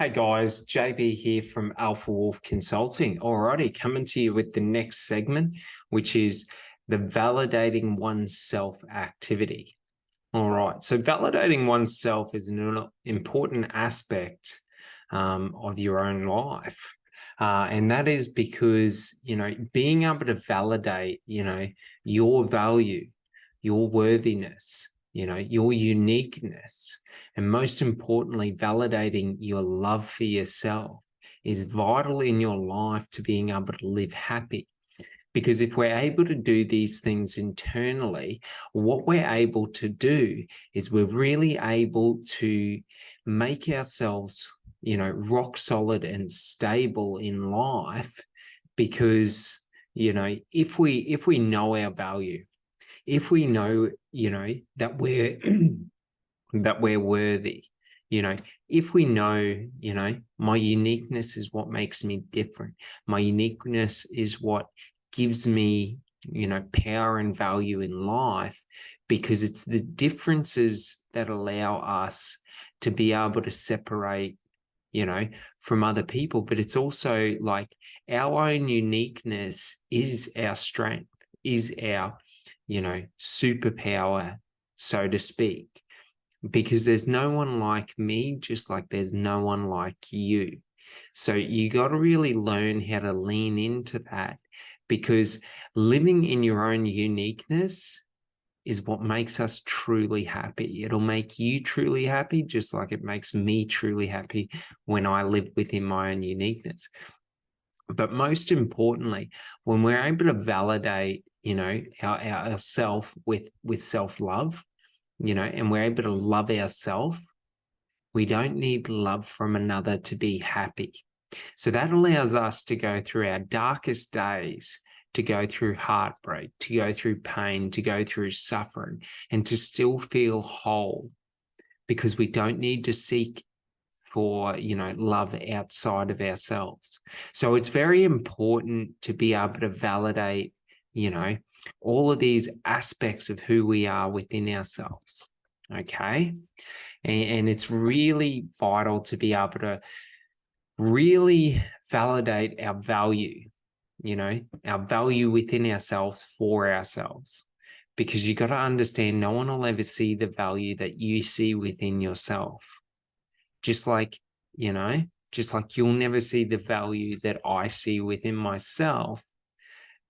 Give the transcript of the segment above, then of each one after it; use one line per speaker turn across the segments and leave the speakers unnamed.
Hey guys, JB here from Alpha Wolf Consulting. Alrighty, coming to you with the next segment, which is the validating oneself activity. All right, so validating oneself is an important aspect of your own life. And that is because, being able to validate, your value, your worthiness, your uniqueness, and most importantly, validating your love for yourself is vital in your life to being able to live happy. Because if we're able to do these things internally, what we're able to do is we're really able to make ourselves, rock solid and stable in life. Because, if we know our value, if we know, that we're that we're worthy, if we know, my uniqueness is what makes me different. My uniqueness is what gives me, power and value in life, because it's the differences that allow us to be able to separate, from other people. But it's also like our own uniqueness is our strength, is our, superpower, so to speak, because there's no one like me, just like there's no one like you. So you got to really learn how to lean into that, because living in your own uniqueness is what makes us truly happy. It'll make you truly happy, just like it makes me truly happy when I live within my own uniqueness. But most importantly, when we're able to validate, ourself with self-love, and we're able to love ourselves, we don't need love from another to be happy. So that allows us to go through our darkest days, to go through heartbreak, to go through pain, to go through suffering, and to still feel whole, because we don't need to seek for, love outside of ourselves. So it's very important to be able to validate, all of these aspects of who we are within ourselves. Okay. And it's really vital to be able to really validate our value, our value within ourselves for ourselves. Because you got to understand, no one will ever see the value that you see within yourself. Just like, just like you'll never see the value that I see within myself,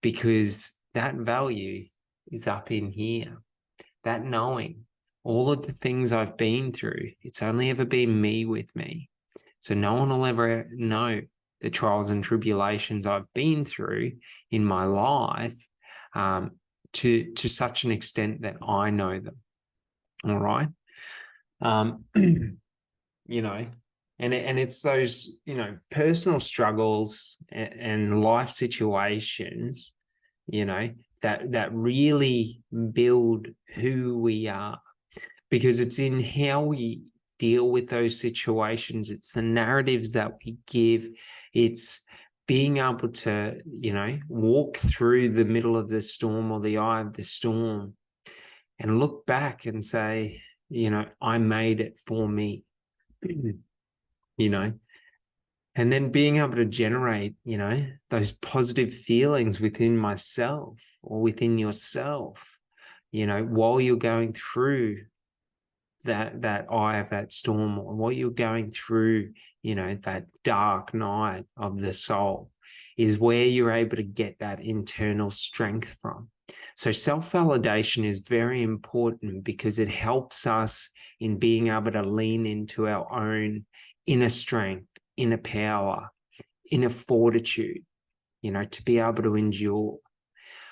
because that value is up in here. That knowing, all of the things I've been through, it's only ever been me with me. So no one will ever know the trials and tribulations I've been through in my life, to such an extent that I know them. All right. And it's those, personal struggles and life situations, that really build who we are, because it's in how we deal with those situations. It's the narratives that we give. It's being able to, walk through the middle of the storm or the eye of the storm and look back and say, I made it for me, and then being able to generate, those positive feelings within myself or within yourself, while you're going through that eye of that storm, or what you're going through, that dark night of the soul, is where you're able to get that internal strength from. So self-validation is very important, because it helps us in being able to lean into our own inner strength, inner power, inner fortitude, to be able to endure.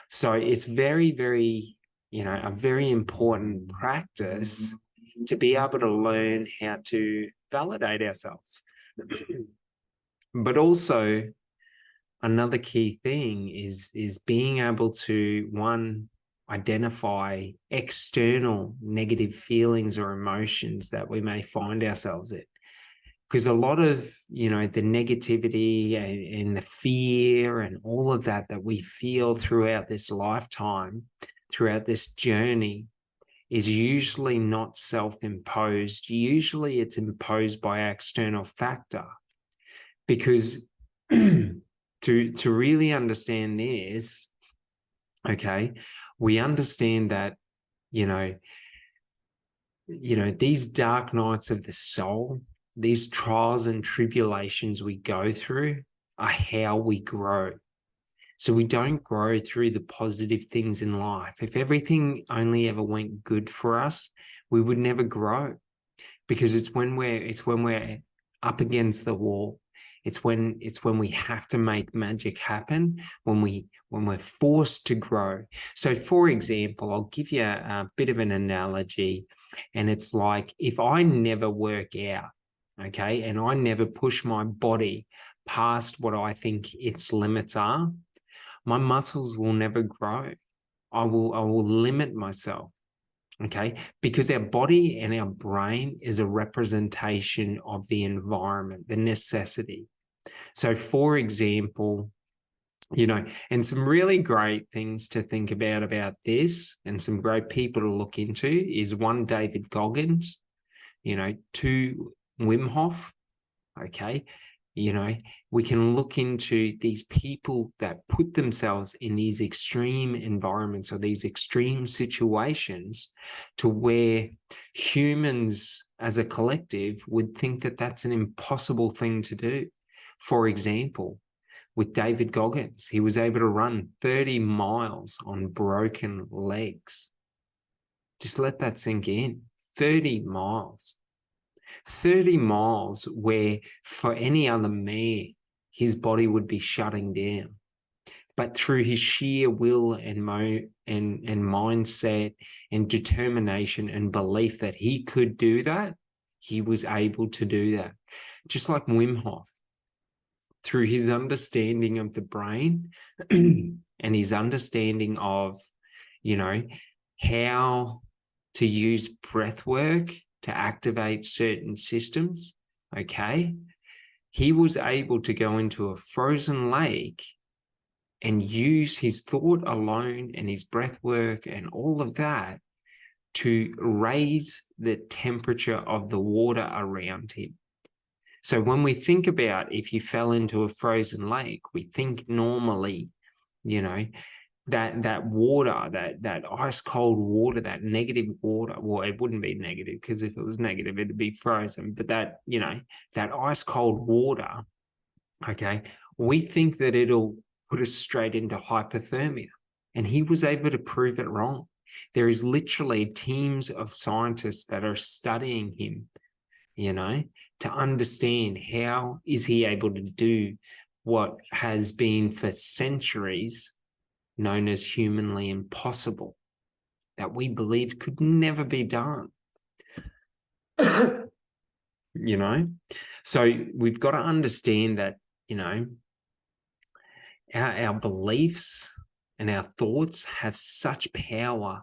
So it's very, very, a very important practice to be able to learn how to validate ourselves. But also, another key thing is being able to, one, identify external negative feelings or emotions that we may find ourselves in. Because a lot of, the negativity and the fear and all of that we feel throughout this lifetime, throughout this journey, is usually not self-imposed. Usually it's imposed by an external factor. Because to really understand this, okay, we understand that, these dark nights of the soul, these trials and tribulations we go through are how we grow. So we don't grow through the positive things in life. If everything only ever went good for us, we would never grow, because it's when we're up against the wall. It's when we have to make magic happen, when we're forced to grow. So for example, I'll give you a bit of an analogy, and it's like, if I never work out, okay, and I never push my body past what I think its limits are, my muscles will never grow. I will limit myself. Okay, because our body and our brain is a representation of the environment, the necessity. So, for example, and some really great things to think about this, and some great people to look into, is one, David Goggins, two, Wim Hof. Okay, we can look into these people that put themselves in these extreme environments or these extreme situations, to where humans as a collective would think that that's an impossible thing to do. For example, with David Goggins, he was able to run 30 miles on broken legs. Just let that sink in. 30 miles. 30 miles where for any other man, his body would be shutting down. But through his sheer will and mindset and determination and belief that he could do that, he was able to do that. Just like Wim Hof, through his understanding of the brain and his understanding of, how to use breath work to activate certain systems, okay, he was able to go into a frozen lake and use his thought alone and his breath work and all of that to raise the temperature of the water around him. So when we think about, if you fell into a frozen lake, we think normally, that water, that ice cold water, that negative water, well, it wouldn't be negative, because if it was negative, it'd be frozen. But that ice cold water, okay, we think that it'll put us straight into hypothermia. And he was able to prove it wrong. There is literally teams of scientists that are studying him, to understand how is he able to do what has been for centuries known as humanly impossible, that we believe could never be done. So we've got to understand that, our beliefs and our thoughts have such power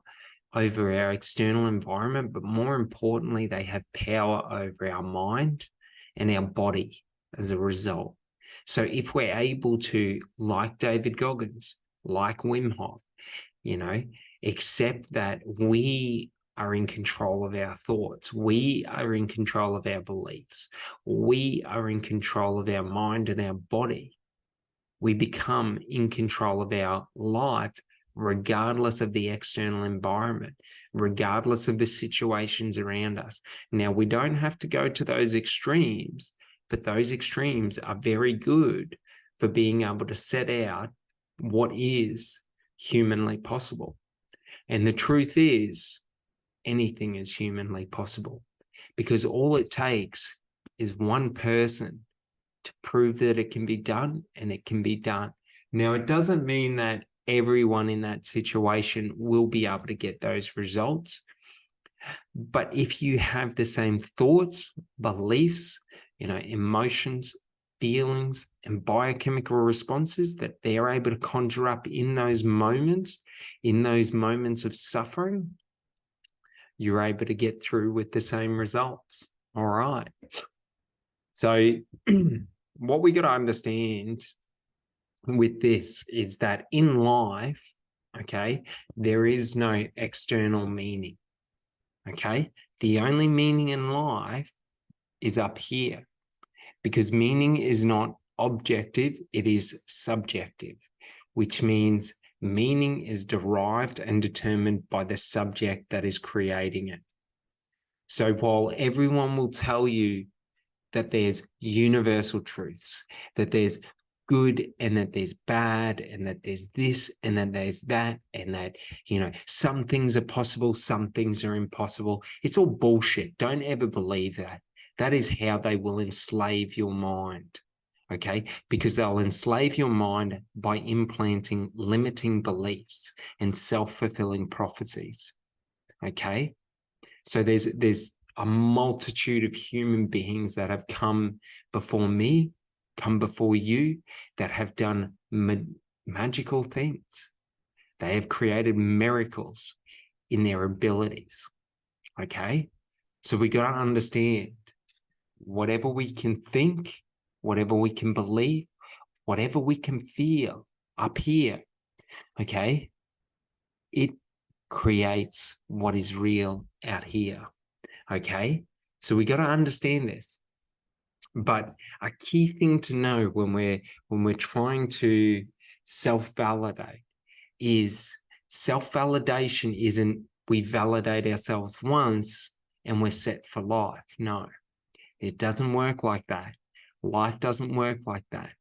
over our external environment, but more importantly, they have power over our mind and our body as a result. So if we're able to, like David Goggins, like Wim Hof, accept that we are in control of our thoughts, we are in control of our beliefs, we are in control of our mind and our body, we become in control of our life, regardless of the external environment, regardless of the situations around us. Now, we don't have to go to those extremes, but those extremes are very good for being able to set out what is humanly possible. And the truth is, anything is humanly possible, because all it takes is one person to prove that it can be done, and it can be done. Now, it doesn't mean that everyone in that situation will be able to get those results. But if you have the same thoughts, beliefs, emotions, feelings, and biochemical responses that they're able to conjure up in those moments of suffering, you're able to get through with the same results. All right. So what we got to understand with this is that in life, okay, there is no external meaning. Okay. The only meaning in life is up here, because meaning is not objective, it is subjective, which means meaning is derived and determined by the subject that is creating it. So while everyone will tell you that there's universal truths, that there's good and that there's bad and that there's this and that there's that and that, some things are possible, some things are impossible. It's all bullshit. Don't ever believe that. That is how they will enslave your mind, okay? Because they'll enslave your mind by implanting limiting beliefs and self-fulfilling prophecies, okay? So there's a multitude of human beings that have come before me, come before you, that have done magical things. They have created miracles in their abilities, okay? So we got to understand, whatever we can think, whatever we can believe, whatever we can feel up here, okay, it creates what is real out here, okay? So we got to understand this. But a key thing to know when we're trying to self-validate is self-validation isn't we validate ourselves once and we're set for life. No, it doesn't work like that. Life doesn't work like that,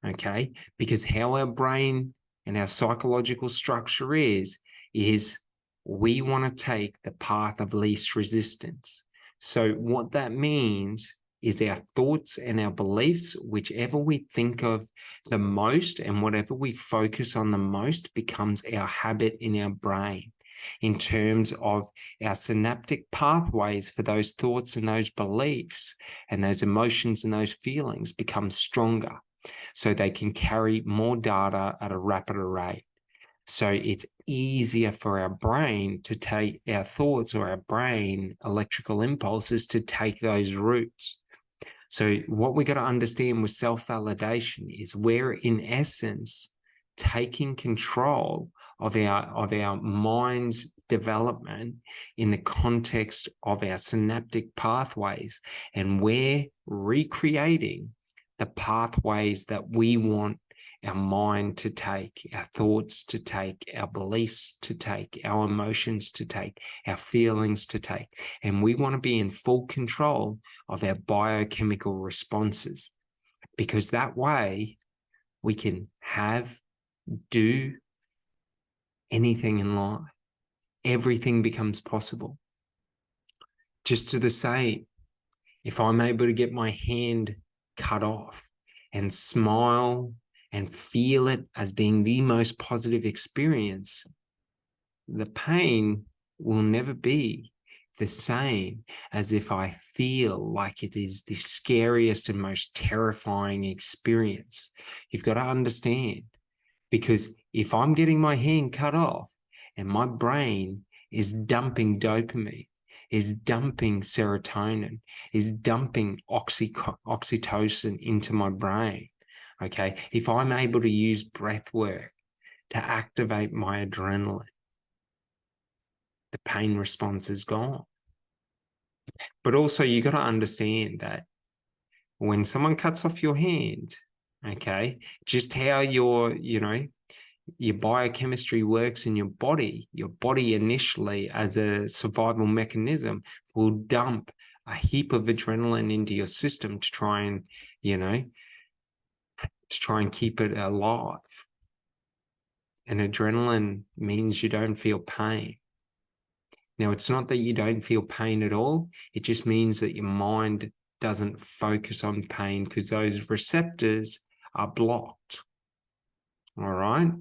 okay? Because how our brain and our psychological structure is we want to take the path of least resistance. So what that means is our thoughts and our beliefs, whichever we think of the most and whatever we focus on the most becomes our habit in our brain, in terms of our synaptic pathways for those thoughts and those beliefs and those emotions and those feelings become stronger, so they can carry more data at a rapider rate. So it's easier for our brain to take our thoughts, or our brain electrical impulses to take those routes. So what we got to understand with self-validation is we're in essence taking control of our mind's development in the context of our synaptic pathways, and we're recreating the pathways that we want our mind to take, our thoughts to take, our beliefs to take, our emotions to take, our feelings to take. And we want to be in full control of our biochemical responses, because that way we can do anything in life. Everything becomes possible. Just to the same, if I'm able to get my hand cut off and smile and feel it as being the most positive experience, the pain will never be the same as if I feel like it is the scariest and most terrifying experience. You've got to understand, because if I'm getting my hand cut off and my brain is dumping dopamine, is dumping serotonin, is dumping oxytocin into my brain, okay? If I'm able to use breath work to activate my adrenaline, the pain response is gone. But also you got to understand that when someone cuts off your hand, okay, just how your biochemistry works in your body initially as a survival mechanism will dump a heap of adrenaline into your system to try and keep it alive. And adrenaline means you don't feel pain. Now, it's not that you don't feel pain at all. It just means that your mind doesn't focus on pain because those receptors are blocked. All right.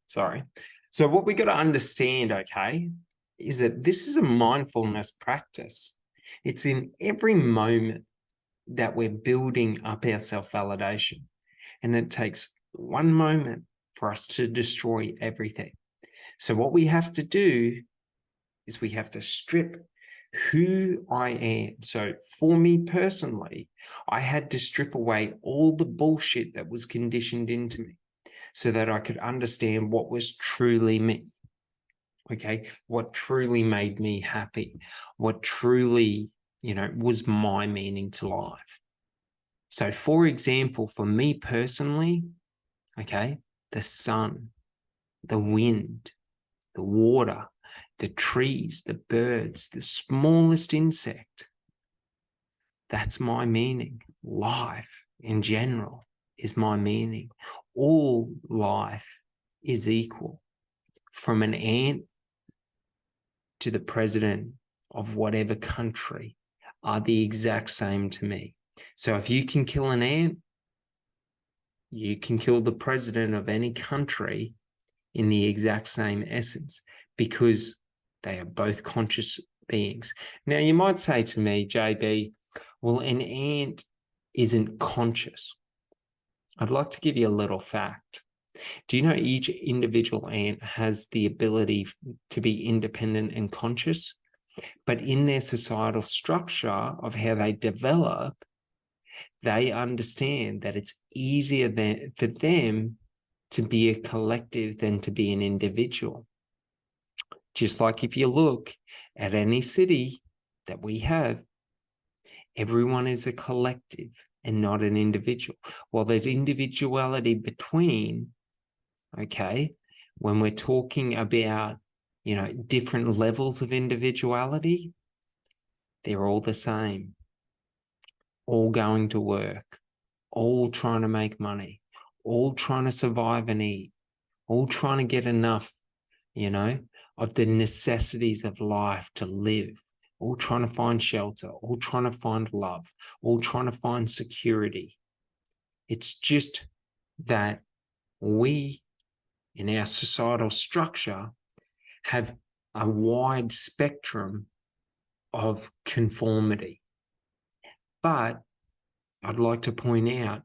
Sorry. So what we got to understand, okay, is that this is a mindfulness practice. It's in every moment that we're building up our self-validation. And it takes one moment for us to destroy everything. So what we have to do is we have to strip who I am. So for me personally, I had to strip away all the bullshit that was conditioned into me so that I could understand what was truly me. Okay. What truly made me happy, what truly, was my meaning to life. So, for example, for me personally, okay, the sun, the wind, the water, the trees, the birds, the smallest insect, that's my meaning. Life in general is my meaning. All life is equal. From an ant to the president of whatever country are the exact same to me. So if you can kill an ant, you can kill the president of any country in the exact same essence, because they are both conscious beings. Now, you might say to me, JB, well, an ant isn't conscious. I'd like to give you a little fact. Do you know each individual ant has the ability to be independent and conscious? But in their societal structure of how they develop, they understand that it's easier for them to be a collective than to be an individual. Just like if you look at any city that we have, everyone is a collective and not an individual. While there's individuality between, okay, when we're talking about, different levels of individuality, they're all the same, all going to work, all trying to make money, all trying to survive and eat, all trying to get enough, of the necessities of life to live, all trying to find shelter, all trying to find love, all trying to find security. It's just that we, in our societal structure, have a wide spectrum of conformity. But I'd like to point out,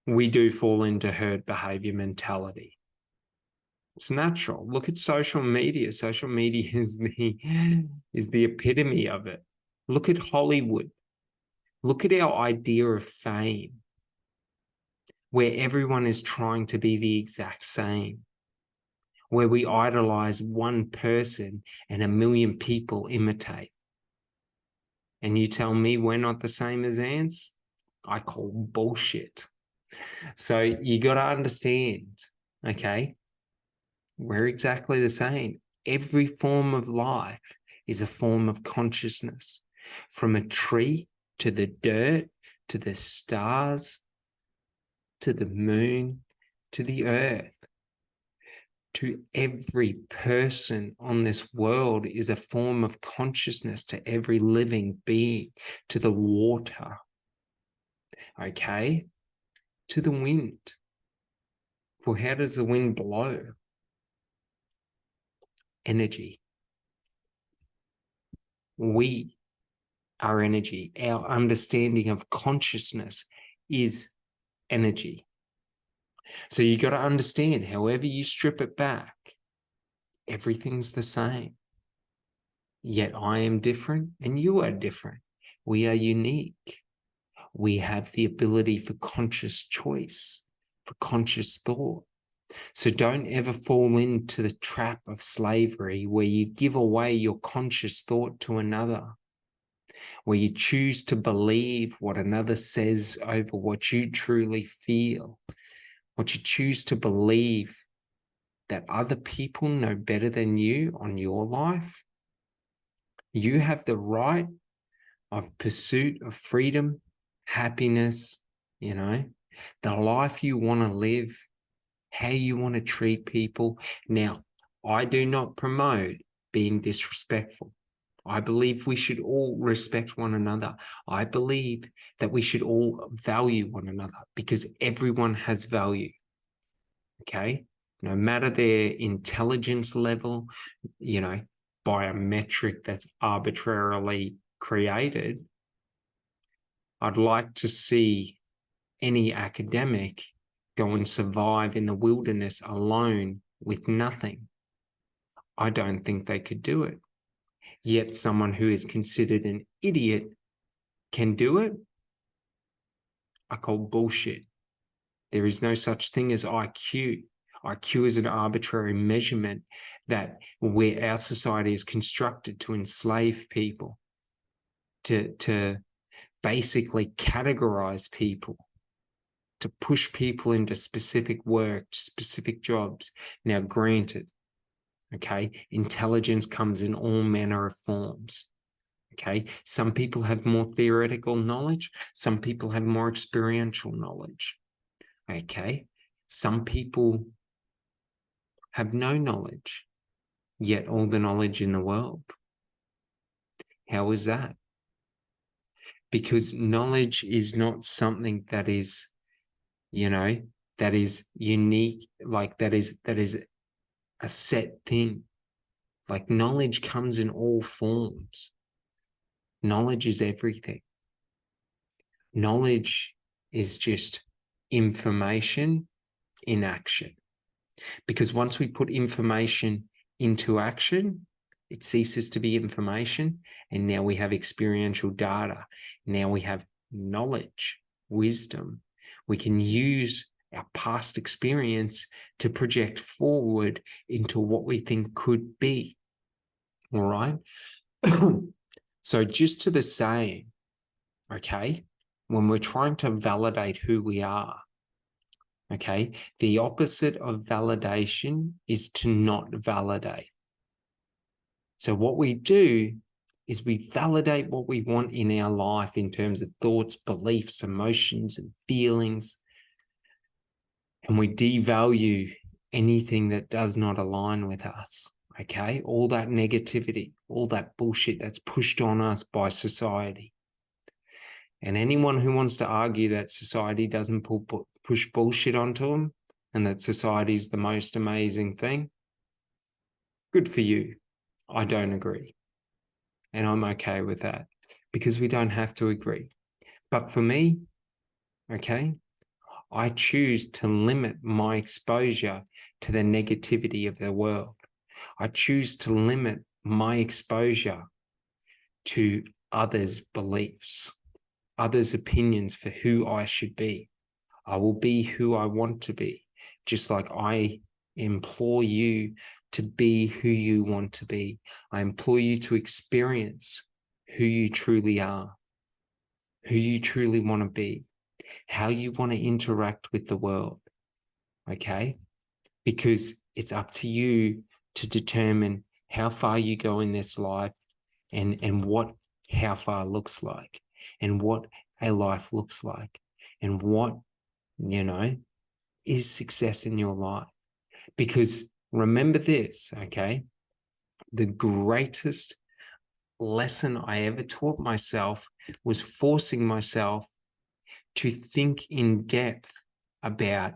we do fall into herd behavior mentality. It's natural. Look at social media. Social media is the epitome of it. Look at Hollywood. Look at our idea of fame, where everyone is trying to be the exact same, where we idolize one person and a million people imitate. And you tell me we're not the same as ants? I call bullshit. So you got to understand, okay? We're exactly the same. Every form of life is a form of consciousness, from a tree to the dirt, to the stars, to the moon, to the earth. To every person on this world is a form of consciousness, to every living being, to the water, okay, to the wind. For how does the wind blow? Energy. We are energy. Our understanding of consciousness is energy. So you got to understand, however you strip it back, everything's the same. Yet I am different and you are different. We are unique. We have the ability for conscious choice, for conscious thought. So don't ever fall into the trap of slavery where you give away your conscious thought to another, where you choose to believe what another says over what you truly feel, what you choose to believe that other people know better than you on your life. You have the right of pursuit of freedom, happiness, the life you want to live, how you want to treat people. Now, I do not promote being disrespectful. I believe we should all respect one another. I believe that we should all value one another because everyone has value. Okay? No matter their intelligence level, by a metric that's arbitrarily created, I'd like to see any academic go and survive in the wilderness alone with nothing. I don't think they could do it. Yet someone who is considered an idiot can do it. I call bullshit. There is no such thing as IQ. IQ is an arbitrary measurement that where our society is constructed to enslave people, to basically categorize people, to push people into specific work, specific jobs. Now, granted, okay, intelligence comes in all manner of forms. Okay, some people have more theoretical knowledge, some people have more experiential knowledge. Okay, some people have no knowledge, yet all the knowledge in the world. How is that? Because knowledge is not something that is, that is unique, like that is a set thing. Like knowledge comes in all forms. Knowledge is everything. Knowledge is just information in action. Because once we put information into action, it ceases to be information. And now we have experiential data. Now we have knowledge, wisdom. We can use our past experience to project forward into what we think could be. All right. So just to the saying, okay, when we're trying to validate who we are, okay, the opposite of validation is to not validate. So what we do is we validate what we want in our life in terms of thoughts, beliefs, emotions, and feelings. And we devalue anything that does not align with us. Okay, all that negativity, all that bullshit that's pushed on us by society. And anyone who wants to argue that society doesn't push bullshit onto them and that society is the most amazing thing, good for you. I don't agree. And I'm okay with that because we don't have to agree. But for me, okay, I choose to limit my exposure to the negativity of the world. I choose to limit my exposure to others' beliefs, others' opinions for who I should be. I will be who I want to be, just like I implore you to be who you want to be. I implore you to experience who you truly are, who you truly want to be, how you want to interact with the world, okay? Because it's up to you to determine how far you go in this life and what how far looks like and what a life looks like and what, is success in your life. Because remember this, okay? The greatest lesson I ever taught myself was forcing myself to think in depth about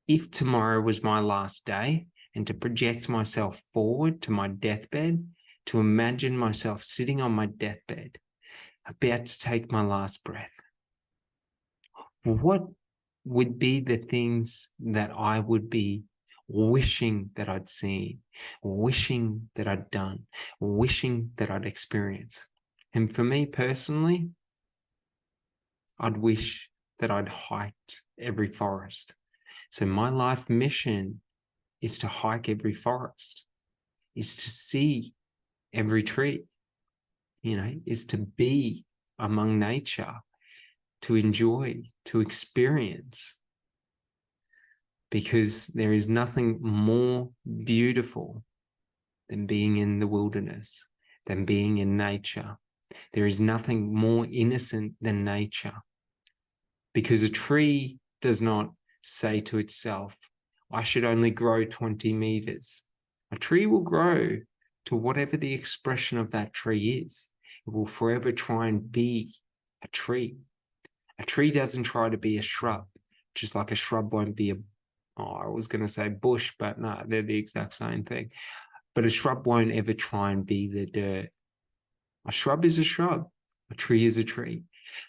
if tomorrow was my last day and to project myself forward to my deathbed, to imagine myself sitting on my deathbed, about to take my last breath. What would be the things that I would be wishing that I'd seen, wishing that I'd done, wishing that I'd experienced? And for me personally, I'd wish that I'd hiked every forest. So my life mission is to hike every forest, is to see every tree, is to be among nature, to enjoy, to experience. Because there is nothing more beautiful than being in the wilderness, than being in nature. There is nothing more innocent than nature. Because a tree does not say to itself, I should only grow 20 meters. A tree will grow to whatever the expression of that tree is. It will forever try and be a tree. A tree doesn't try to be a shrub, just like a shrub won't be I was going to say bush, but no, they're the exact same thing. But a shrub won't ever try and be the dirt. A shrub is a shrub. A tree is a tree.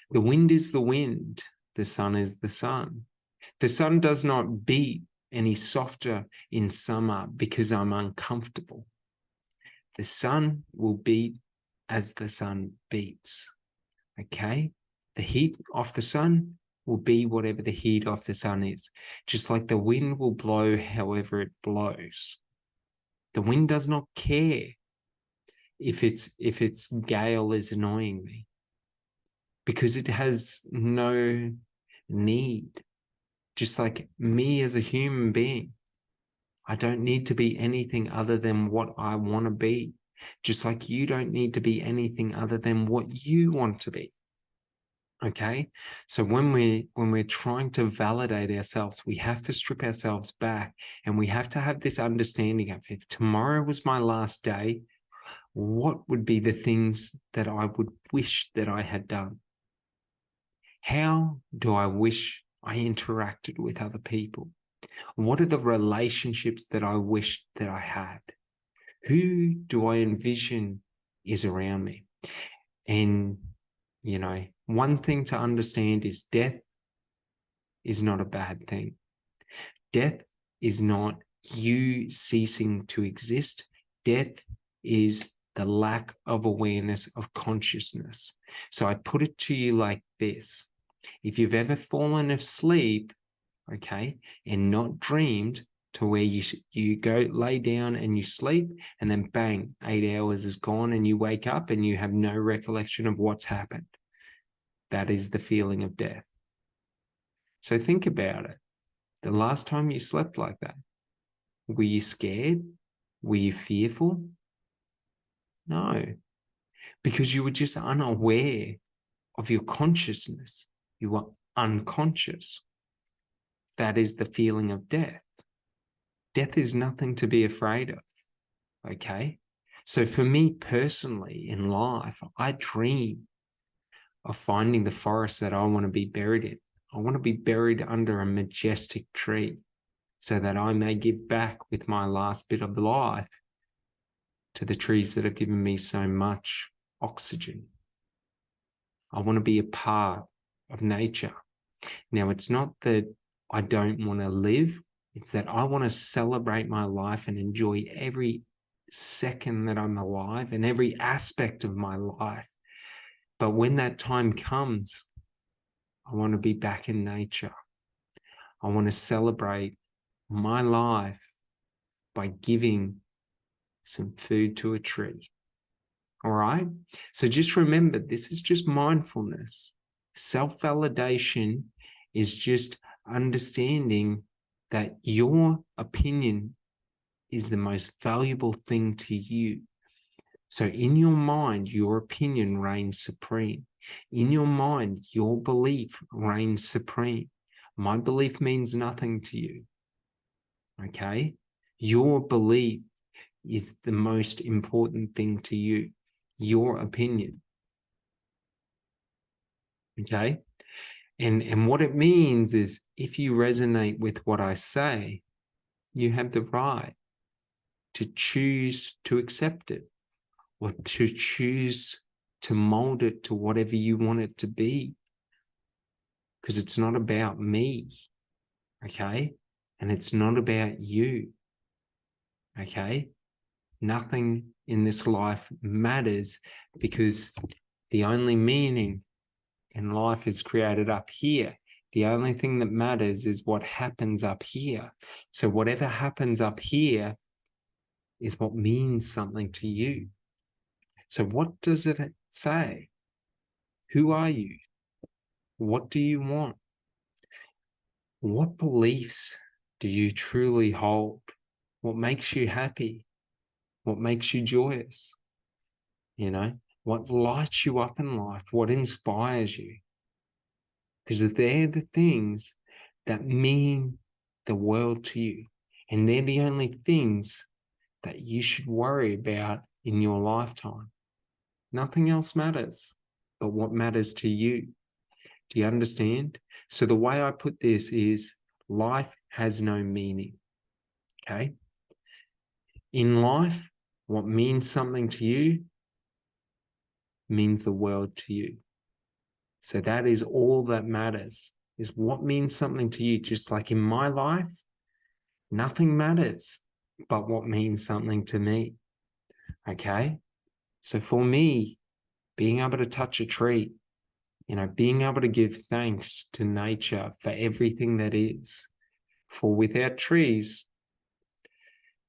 The wind is the wind. The sun is the sun. The sun does not beat any softer in summer because I'm uncomfortable. The sun will beat as the sun beats. Okay? The heat of the sun will be whatever the heat of the sun is. Just like the wind will blow however it blows. The wind does not care if its gale is annoying me, because it has no need. Just like me as a human being, I don't need to be anything other than what I want to be. Just like you don't need to be anything other than what you want to be. Okay, so when we're trying to validate ourselves, we have to strip ourselves back, and we have to have this understanding of, if tomorrow was my last day, what would be the things that I would wish that I had done? How do I wish I interacted with other people? What are the relationships that I wish that I had? Who do I envision is around me? And, one thing to understand is death is not a bad thing. Death is not you ceasing to exist. Death is the lack of awareness of consciousness. So I put it to you like this. If you've ever fallen asleep, okay, and not dreamed, to where you go lay down and you sleep, and then bang, 8 hours is gone and you wake up and you have no recollection of what's happened. That is the feeling of death. So think about it. The last time you slept like that, were you scared? Were you fearful? No, because you were just unaware of your consciousness. You were unconscious. That is the feeling of death. Death is nothing to be afraid of, okay? So for me personally in life, I dream of finding the forest that I want to be buried in. I want to be buried under a majestic tree so that I may give back with my last bit of life to the trees that have given me so much oxygen. I want to be a part of nature. Now, it's not that I don't want to live. It's that I want to celebrate my life and enjoy every second that I'm alive and every aspect of my life. But when that time comes, I want to be back in nature. I want to celebrate my life by giving some food to a tree. All right? So just remember, this is just mindfulness. Self-validation is just understanding that your opinion is the most valuable thing to you. So in your mind, your opinion reigns supreme. In your mind, your belief reigns supreme. My belief means nothing to you. Okay? Your belief is the most important thing to you. Your opinion. Okay? And what it means is, if you resonate with what I say, you have the right to choose to accept it, or to choose to mold it to whatever you want it to be. Because it's not about me, okay? And it's not about you, okay? Nothing in this life matters, because the only meaning in life is created up here. The only thing that matters is what happens up here. So whatever happens up here is what means something to you. So what does it say? Who are you? What do you want? What beliefs do you truly hold? What makes you happy? What makes you joyous? What lights you up in life? What inspires you? Because they're the things that mean the world to you. And they're the only things that you should worry about in your lifetime. Nothing else matters but what matters to you. Do you understand? So the way I put this is, life has no meaning. Okay? In life, what means something to you means the world to you. So that is all that matters, is what means something to you. Just like in my life, nothing matters but what means something to me. Okay? So for me, being able to touch a tree, being able to give thanks to nature for everything that is. For without trees,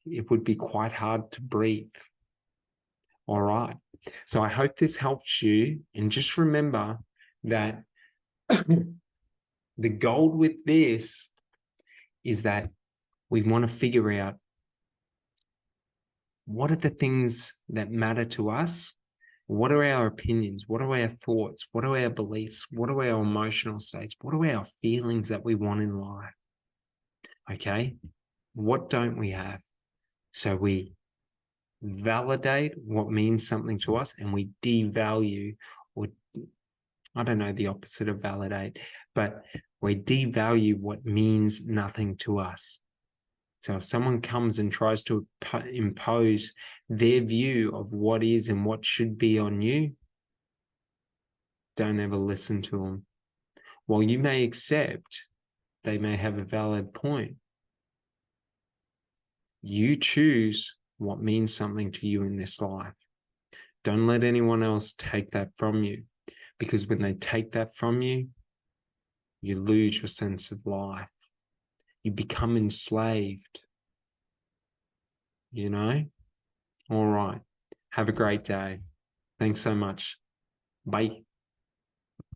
it would be quite hard to breathe. All right. So I hope this helps you. And just remember that the goal with this is that we want to figure out what are the things that matter to us. What are our opinions? What are our thoughts? What are our beliefs? What are our emotional states? What are our feelings that we want in life? Okay. What don't we have? So we validate what means something to us and we devalue, or I don't know the opposite of validate, but we devalue what means nothing to us. So if someone comes and tries to impose their view of what is and what should be on you, don't ever listen to them. While you may accept they may have a valid point, you choose what means something to you in this life. Don't let anyone else take that from you, because when they take that from you, you lose your sense of life. You become enslaved. All right. Have a great day. Thanks so much. Bye.